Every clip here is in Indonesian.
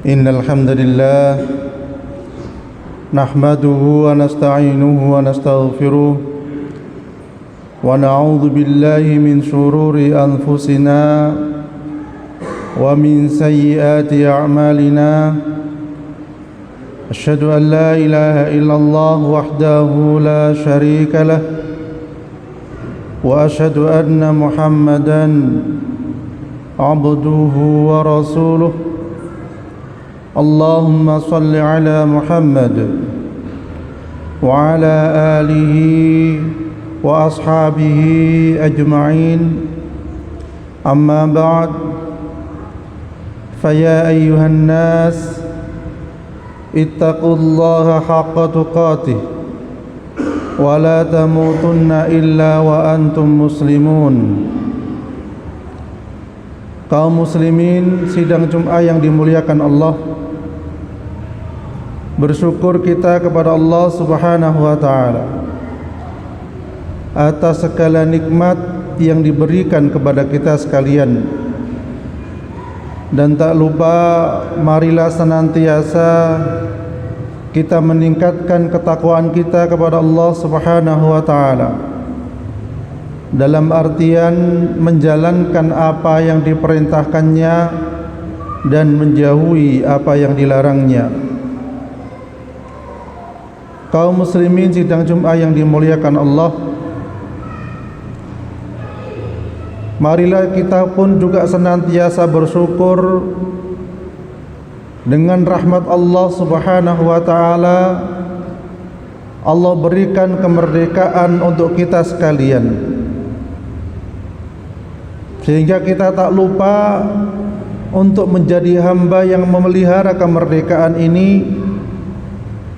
إن الحمد لله نحمده ونستعينه ونستغفره ونعوذ بالله من شرور أنفسنا ومن سيئات أعمالنا أشهد أن لا إله إلا الله وحده لا شريك له وأشهد أن محمدًا عبده ورسوله اللهم صل على محمد وعلى آله وأصحابه أجمعين أما بعد فيا أيها الناس اتقوا الله حق تقاته ولا تموتن إلا وأنتم مسلمون. Kaum muslimin sidang Jum'ah yang dimuliakan Allah, bersyukur kita kepada Allah Subhanahu wa ta'ala atas segala nikmat yang diberikan kepada kita sekalian. Dan tak lupa marilah senantiasa kita meningkatkan ketakwaan kita kepada Allah Subhanahu wa ta'ala, dalam artian menjalankan apa yang diperintahkannya dan menjauhi apa yang dilarangnya. Kaum muslimin sidang Jum'ah yang dimuliakan Allah, marilah kita pun juga senantiasa bersyukur dengan rahmat Allah Subhanahu wa ta'ala. Allah berikan kemerdekaan untuk kita sekalian, sehingga kita tak lupa untuk menjadi hamba yang memelihara kemerdekaan ini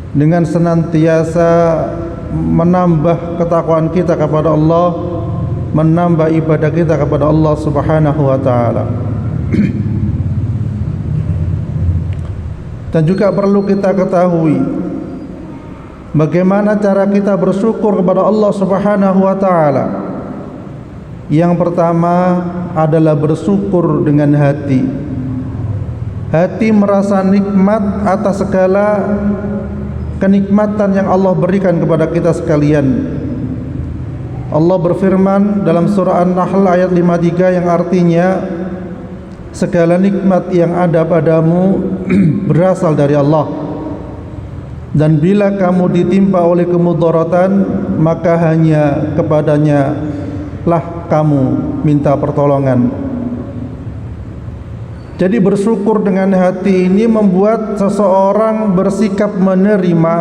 dengan senantiasa menambah ketakwaan kita kepada Allah, menambah ibadah kita kepada Allah Subhanahu wa ta'ala. Dan juga perlu kita ketahui bagaimana cara kita bersyukur kepada Allah Subhanahu wa ta'ala. Yang pertama adalah bersyukur dengan hati. Hati merasa nikmat atas segala kenikmatan yang Allah berikan kepada kita sekalian. Allah berfirman dalam surah An-Nahl ayat 53 yang artinya, segala nikmat yang ada padamu berasal dari Allah, dan bila kamu ditimpa oleh kemudaratan maka hanya kepadanya lah kamu minta pertolongan. Jadi bersyukur dengan hati ini membuat seseorang bersikap menerima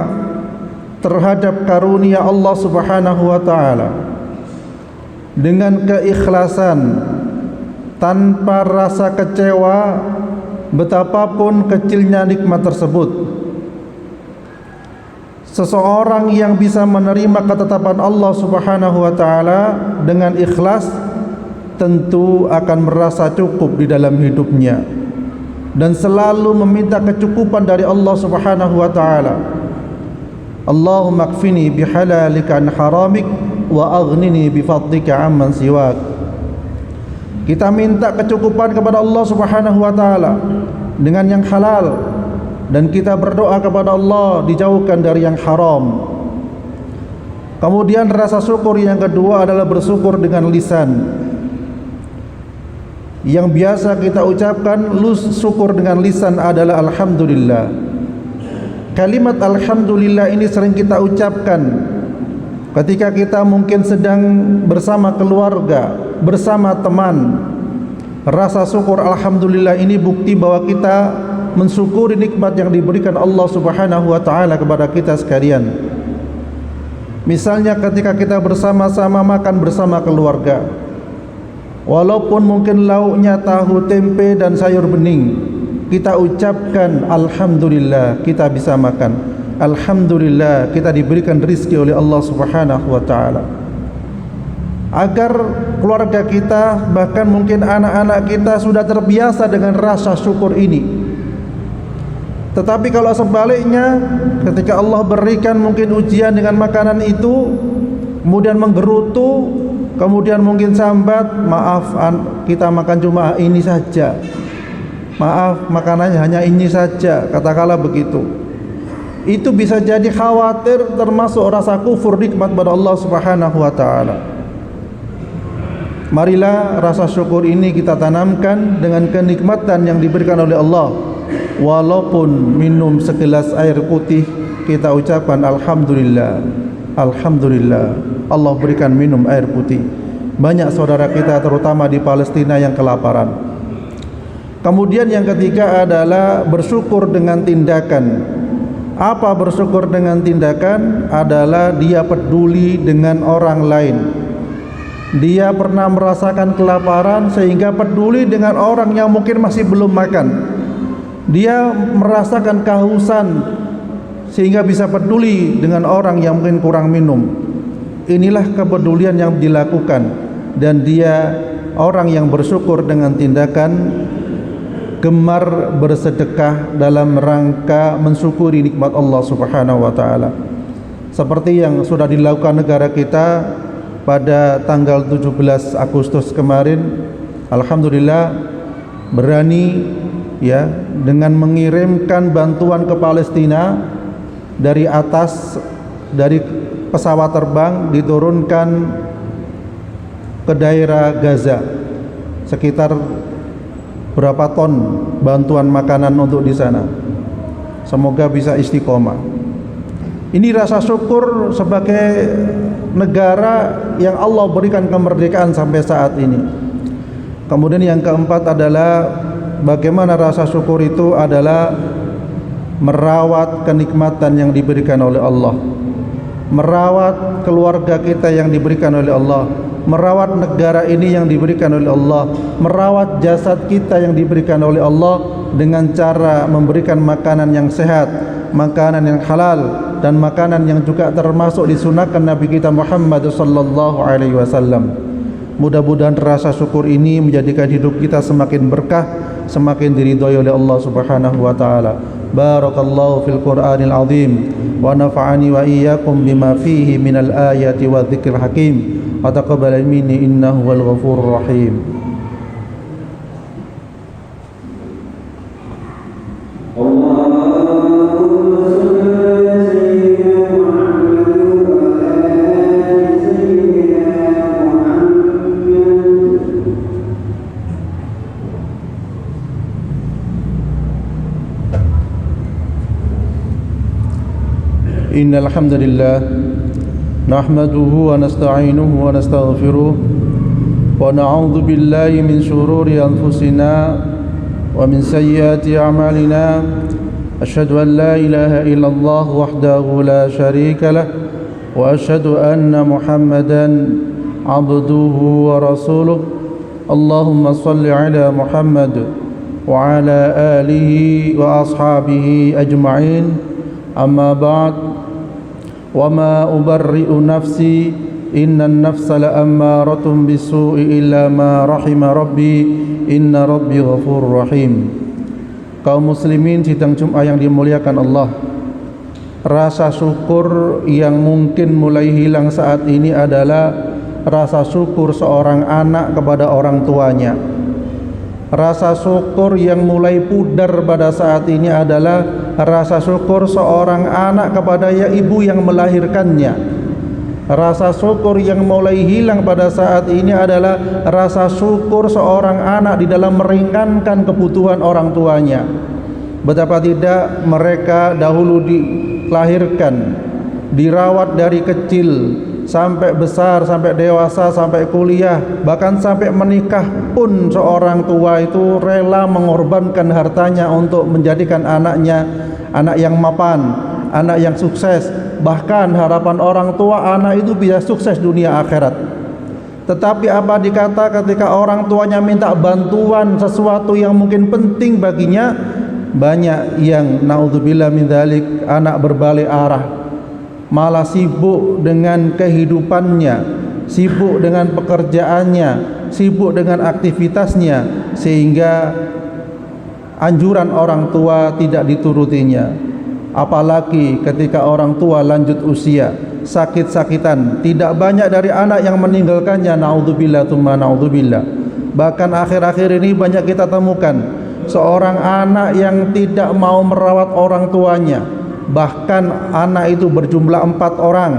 terhadap karunia Allah Subhanahu wa ta'ala dengan keikhlasan, tanpa rasa kecewa betapapun kecilnya nikmat tersebut. Seseorang yang bisa menerima ketetapan Allah Subhanahu wa ta'ala dengan ikhlas tentu akan merasa cukup di dalam hidupnya dan selalu meminta kecukupan dari Allah Subhanahu wa ta'ala. Allahumma kfini bihalalika an haramik wa aghnini bifadlika amman siwak. Kita minta kecukupan kepada Allah Subhanahu wa ta'ala dengan yang halal, dan kita berdoa kepada Allah dijauhkan dari yang haram. Kemudian rasa syukur yang kedua adalah bersyukur dengan lisan. Yang biasa kita ucapkan syukur dengan lisan adalah alhamdulillah. Kalimat alhamdulillah ini sering kita ucapkan ketika kita mungkin sedang bersama keluarga, bersama teman. Rasa syukur alhamdulillah ini bukti bahwa kita mensyukuri nikmat yang diberikan Allah Subhanahu wa ta'ala kepada kita sekalian. Misalnya ketika kita bersama-sama makan bersama keluarga, walaupun mungkin lauknya tahu tempe dan sayur bening, kita ucapkan alhamdulillah kita bisa makan. Alhamdulillah kita diberikan rizki oleh Allah Subhanahu wa ta'ala. Agar keluarga kita, bahkan mungkin anak-anak kita sudah terbiasa dengan rasa syukur ini. Tetapi kalau sebaliknya, ketika Allah berikan mungkin ujian dengan makanan itu, kemudian menggerutu, kemudian mungkin sambat, maaf kita makan cuma ini saja, maaf makanannya hanya ini saja, katakanlah begitu, itu bisa jadi khawatir termasuk rasa kufur nikmat pada Allah Subhanahu wa taala. Marilah rasa syukur ini kita tanamkan dengan kenikmatan yang diberikan oleh Allah. Walaupun minum segelas air putih, kita ucapkan alhamdulillah, alhamdulillah Allah berikan minum air putih. Banyak saudara kita terutama di Palestina yang kelaparan. Kemudian yang ketiga adalah bersyukur dengan tindakan. Apa bersyukur dengan tindakan? Adalah dia peduli dengan orang lain. Dia pernah merasakan kelaparan sehingga peduli dengan orang yang mungkin masih belum makan. Dia merasakan kehausan sehingga bisa peduli dengan orang yang mungkin kurang minum. Inilah kepedulian yang dilakukan, dan dia orang yang bersyukur dengan tindakan, gemar bersedekah dalam rangka mensyukuri nikmat Allah Subhanahu wa taala. Seperti yang sudah dilakukan negara kita pada tanggal 17 Agustus kemarin, alhamdulillah berani ya dengan mengirimkan bantuan ke Palestina dari atas, dari pesawat terbang diturunkan ke daerah Gaza sekitar berapa ton bantuan makanan untuk di sana. Semoga bisa istiqomah. Ini rasa syukur sebagai negara yang Allah berikan kemerdekaan sampai saat ini. Kemudian yang keempat adalah bagaimana rasa syukur itu adalah merawat kenikmatan yang diberikan oleh Allah, merawat keluarga kita yang diberikan oleh Allah, merawat negara ini yang diberikan oleh Allah, merawat jasad kita yang diberikan oleh Allah dengan cara memberikan makanan yang sehat, makanan yang halal, dan makanan yang juga termasuk disunahkan Nabi kita Muhammad sallallahu alaihi wasallam. Mudah-mudahan rasa syukur ini menjadikan hidup kita semakin berkah, semakin diridhai oleh Allah Subhanahu wa taala. Barakallahu fil Qur'anil azim wa nafa'ani wa iyyakum bima fihi minal ayati wa dzikril hakim. Wa taqabbal minni innahu wal ghafurur rahim. Innal hamdalillah nahmaduhu wa nasta'inuhu wa nastaghfiruh wa na'udzu billahi min shururi anfusina wa min sayyiati a'malina. Asyhadu an la ilaha illallah wahdahu la syarika lah wa asyhadu anna Muhammadan abduhu wa rasuluh. Allahumma salli ala Muhammad wa ala alihi wa ashabihi ajma'in. Amma ba'd. وَمَا أُبَرِّئُ نَفْسِي إِنَّ النَّفْسَ لَأَمَّارَةٌ بِالسُّوءِ إِلَّا مَا رَحِمَ رَبِّي إِنَّ رَبِّي غَفُورٌ رَحِيمٌ. Kaum muslimin sidang Jumat yang dimuliakan Allah, rasa syukur yang mungkin mulai hilang saat ini adalah rasa syukur seorang anak kepada orang tuanya. Rasa syukur yang mulai pudar pada saat ini adalah rasa syukur seorang anak kepada ibu yang melahirkannya. Rasa syukur yang mulai hilang pada saat ini adalah rasa syukur seorang anak di dalam meringankan kebutuhan orang tuanya. Betapa tidak mereka dahulu dilahirkan, dirawat dari kecil sampai besar, sampai dewasa, sampai kuliah, bahkan sampai menikah pun seorang tua itu rela mengorbankan hartanya untuk menjadikan anaknya anak yang mapan, anak yang sukses. Bahkan harapan orang tua anak itu bisa sukses dunia akhirat. Tetapi apa dikata ketika orang tuanya minta bantuan sesuatu yang mungkin penting baginya, banyak yang naudzubillah min dzalik anak berbalik arah, malah sibuk dengan kehidupannya, sibuk dengan pekerjaannya, sibuk dengan aktivitasnya, sehingga anjuran orang tua tidak diturutinya. Apalagi ketika orang tua lanjut usia, sakit-sakitan, tidak banyak dari anak yang meninggalkannya, naudzubillah tsumma naudzubillah. Bahkan akhir-akhir ini banyak kita temukan seorang anak yang tidak mau merawat orang tuanya, bahkan anak itu berjumlah 4 orang,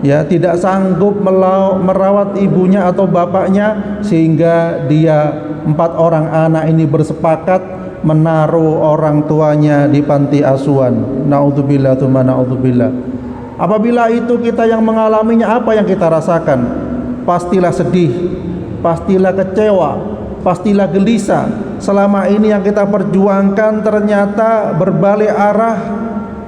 ya, tidak sanggup merawat ibunya atau bapaknya, sehingga dia 4 orang anak ini bersepakat menaruh orang tuanya di panti asuhan. Naudzubillah tsumma naudzubillah. Apabila itu kita yang mengalaminya, apa yang kita rasakan? Pastilah sedih, pastilah kecewa, pastilah gelisah. Selama ini yang kita perjuangkan ternyata berbalik arah,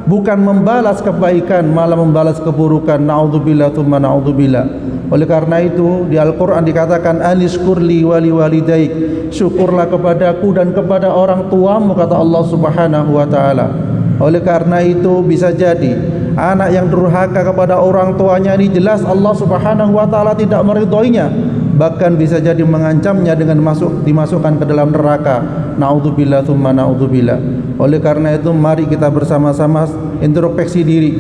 bukan membalas kebaikan, malah membalas keburukan. Naudzubillah tsumma naudzubillah. Oleh karena itu di Al-Quran dikatakan, anishkurli wali walidaik, syukurlah kepadaku dan kepada orang tuamu, kata Allah Subhanahu wa ta'ala. Oleh karena itu bisa jadi anak yang durhaka kepada orang tuanya ini jelas Allah Subhanahu wa ta'ala tidak meridhoinya, bahkan bisa jadi mengancamnya dengan dimasukkan ke dalam neraka. Naudzubillah tsumma naudzubillah. Oleh karena itu mari kita bersama-sama introspeksi diri,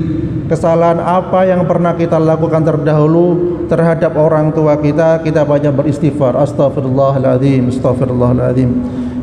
kesalahan apa yang pernah kita lakukan terdahulu terhadap orang tua kita. Kita banyak beristighfar, astaghfirullahaladzim, astaghfirullahaladzim,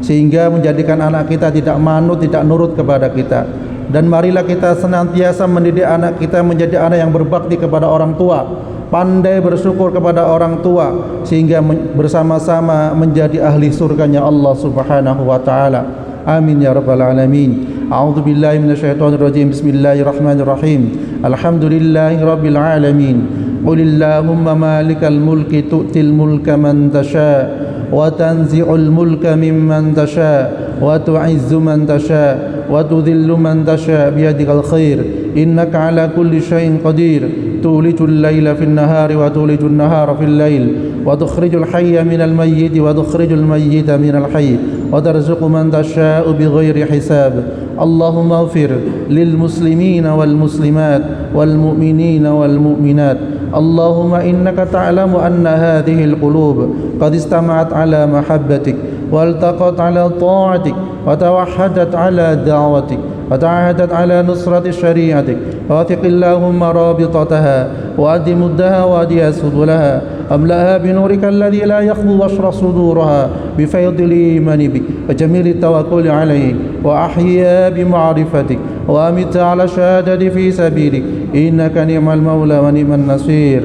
sehingga menjadikan anak kita tidak manut, tidak nurut kepada kita. Dan marilah kita senantiasa mendidik anak kita menjadi anak yang berbakti kepada orang tua, pandai bersyukur kepada orang tua, sehingga bersama-sama menjadi ahli surganya Allah Subhanahu wa ta'ala. Amin ya rabbal alamin. A'udzu billahi minasyaitonir rajim. Bismillahirrahmanirrahim. Alhamdulillahi rabbil alamin. Qulillahumma malikal mulki tu'til mulka man tasha wa tanzi'ul mulka mimman tasha wa tu'izzu man tasha wa tudhillu man tasha biyadikal khair innaka ala kulli syai'in qadir. Tulijul laila fin nahari wa tulijul nahara fil lail wa tukhrijul hayya minal mayyiti wa tukhrijul mayyita minal hayy wa tarzuqu man tasha'u bighairi hisab. Allahumma ighfir lil muslimina wal muslimat wal mu'minina wal mu'minat. Allahumma innaka ta'lamu anna hadhihi al qulub qad istama'at ala mahabbatik wa altaqat ala ta'atik wa tawahhadat ala da'watik وتعاهدت على نصرة شريعتك واثق اللهم رابطتها وأد مدها وأدي سبلها أملأها بنورك الذي لا يخفو بشر صدورها بفيض الإيمان بك وجميل التوكل عليك وأحيا بمعرفتك وأمت على الشهادة في سبيلك إنك نعم المولى ونعم النصير.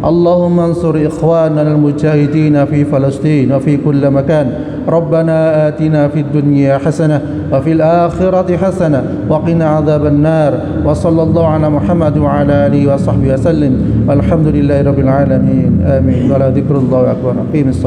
اللهم انصر إخواننا المجاهدين في فلسطين وفي كل مكان. ربنا آتنا في الدنيا حسنة وفي الآخرة حسنة وقنا عذاب النار. وصلى الله على محمد وعلى آله وصحبه وسلم والحمد لله رب العالمين. آمين. ولا ذكر الله أكبر. أقيم الصلاة.